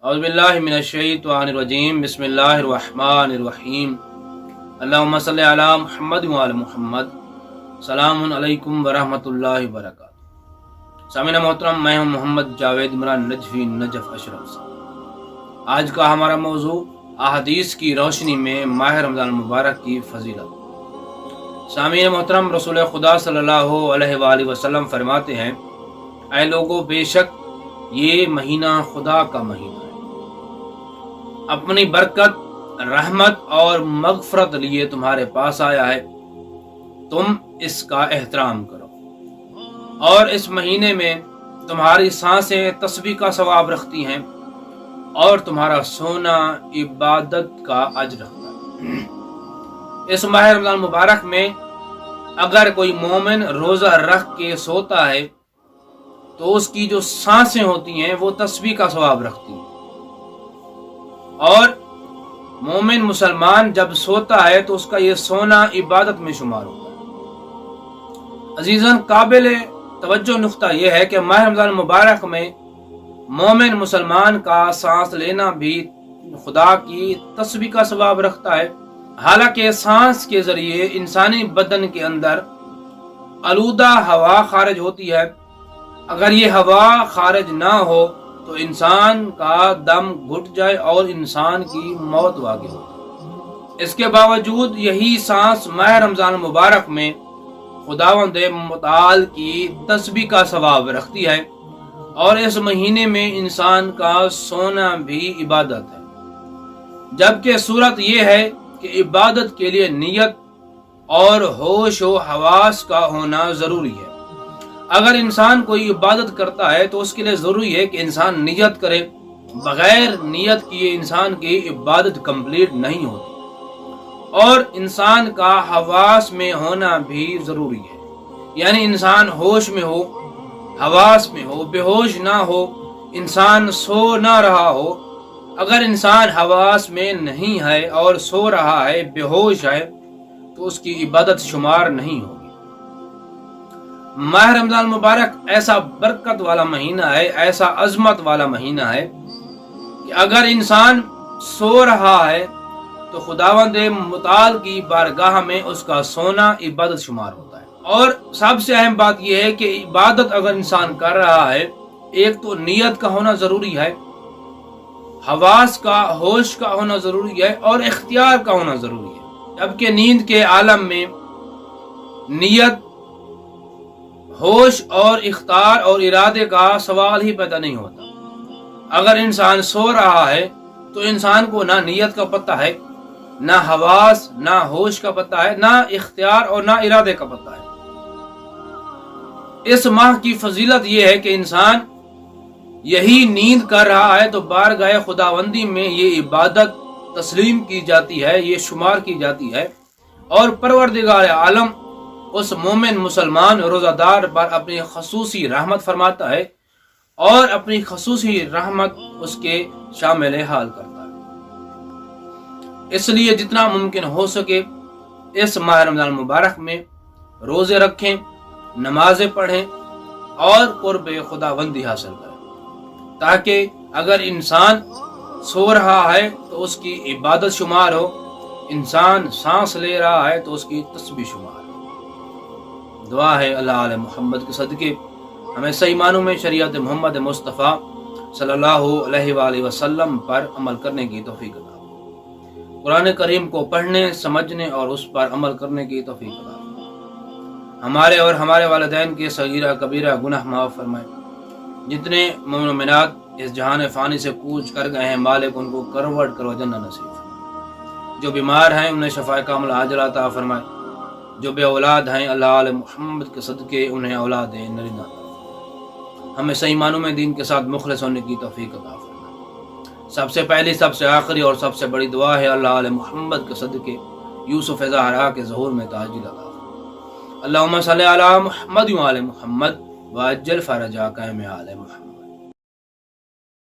اعوذ باللہ من الشیطان الرجیم بسم اللہ الرحمن الرحیم اللہم صلی علی محمد وعلی محمد سلام علیکم ورحمۃ اللہ وبرکاتہ۔ سامعین محترم، میں ہوں محمد جاوید عمران نجفی نجف اشرف صاحب۔ آج کا ہمارا موضوع احادیث کی روشنی میں ماہ رمضان المبارک کی فضیلت۔ سامعین محترم، رسول خدا صلی اللہ علیہ وآلہ وسلم فرماتے ہیں، اے لوگو، بے شک یہ مہینہ خدا کا مہینہ ہے، اپنی برکت، رحمت اور مغفرت لیے تمہارے پاس آیا ہے، تم اس کا احترام کرو۔ اور اس مہینے میں تمہاری سانسیں تسبیح کا ثواب رکھتی ہیں اور تمہارا سونا عبادت کا اجر رکھتا ہے۔ اس ماہ رمضان مبارک میں اگر کوئی مومن روزہ رکھ کے سوتا ہے تو اس کی جو سانسیں ہوتی ہیں وہ تسبیح کا ثواب رکھتی ہیں، اور مومن مسلمان جب سوتا ہے تو اس کا یہ سونا عبادت میں شمار ہوتا ہے۔ عزیزاً، قابل توجہ نقطہ یہ ہے کہ ماہ رمضان مبارک میں مومن مسلمان کا سانس لینا بھی خدا کی تسبیح کا ثواب رکھتا ہے۔ حالانکہ سانس کے ذریعے انسانی بدن کے اندر آلودہ ہوا خارج ہوتی ہے، اگر یہ ہوا خارج نہ ہو تو انسان کا دم گھٹ جائے اور انسان کی موت واقع ہو۔ اس کے باوجود یہی سانس ماہ رمضان مبارک میں خداوند متعال کی تسبیح کا ثواب رکھتی ہے، اور اس مہینے میں انسان کا سونا بھی عبادت ہے۔ جبکہ صورت یہ ہے کہ عبادت کے لیے نیت اور ہوش و حواس کا ہونا ضروری ہے۔ اگر انسان کوئی عبادت کرتا ہے تو اس کے لیے ضروری ہے کہ انسان نیت کرے، بغیر نیت کیے انسان کی عبادت کمپلیٹ نہیں ہوتی۔ اور انسان کا حواس میں ہونا بھی ضروری ہے، یعنی انسان ہوش میں ہو، حواس میں ہو، بے ہوش نہ ہو، انسان سو نہ رہا ہو۔ اگر انسان حواس میں نہیں ہے اور سو رہا ہے، بے ہوش ہے، تو اس کی عبادت شمار نہیں ہوگی۔ ماہ رمضان مبارک ایسا برکت والا مہینہ ہے، ایسا عظمت والا مہینہ ہے کہ اگر انسان سو رہا ہے تو خداوند متعال کی بارگاہ میں اس کا سونا عبادت شمار ہوتا ہے۔ اور سب سے اہم بات یہ ہے کہ عبادت اگر انسان کر رہا ہے، ایک تو نیت کا ہونا ضروری ہے، حواس کا، ہوش کا ہونا ضروری ہے، اور اختیار کا ہونا ضروری ہے۔ جبکہ نیند کے عالم میں نیت، ہوش اور اختیار اور ارادے کا سوال ہی پیدا نہیں ہوتا۔ اگر انسان سو رہا ہے تو انسان کو نہ نیت کا پتہ ہے، نہ حواس، نہ ہوش کا پتہ ہے، نہ اختیار اور نہ ارادے کا پتہ ہے۔ اس ماہ کی فضیلت یہ ہے کہ انسان یہی نیند کر رہا ہے تو بارگاہ خداوندی میں یہ عبادت تسلیم کی جاتی ہے، یہ شمار کی جاتی ہے، اور پروردگار عالم اس مومن مسلمان روزہ دار پر اپنی خصوصی رحمت فرماتا ہے اور اپنی خصوصی رحمت اس کے شامل حال کرتا ہے۔ اس لیے جتنا ممکن ہو سکے اس ماہ رمضان مبارک میں روزے رکھیں، نمازیں پڑھیں اور قرب خداوندی حاصل کریں، تاکہ اگر انسان سو رہا ہے تو اس کی عبادت شمار ہو، انسان سانس لے رہا ہے تو اس کی تسبیح شمار ہو۔ دعا ہے اللہ علیہ محمد کے صدقے ہمیں صحیح معنوں میں شریعت محمد مصطفیٰ صلی اللہ علیہ وآلہ وسلم پر عمل کرنے کی توفیق عطا فرمائے۔ قرآن کریم کو پڑھنے، سمجھنے اور اس پر عمل کرنے کی توفیق عطا فرمائے۔ ہمارے اور ہمارے والدین کے صغیرہ کبیرہ گناہ معاف فرمائے۔ جتنے مومن و مومنات اس جہان فانی سے کوچ کر گئے ہیں، مالک ان کو کروٹ کرو جنت نصیب فرمائے۔ جو بیمار ہیں انہیں شفاء کاملہ عاجلہ عطا فرمائے۔ جو بے اولاد ہیں، اللہ علیہ محمد کے صدقے انہیں اولاد نرینہ عطا فرمائے۔ ہمیں صحیح معنوں میں دین کے ساتھ مخلص ہونے کی توفیق عطا فرمائے۔ سب سے پہلی، سب سے آخری اور سب سے بڑی دعا ہے اللہ علیہ محمد کے صدقے یوسف زہرا کے ظہور میں تعجیل عطا فرمائے۔ اللہم صلی علی محمد وعلی محمد وعجل فرجہ قائم آل محمد۔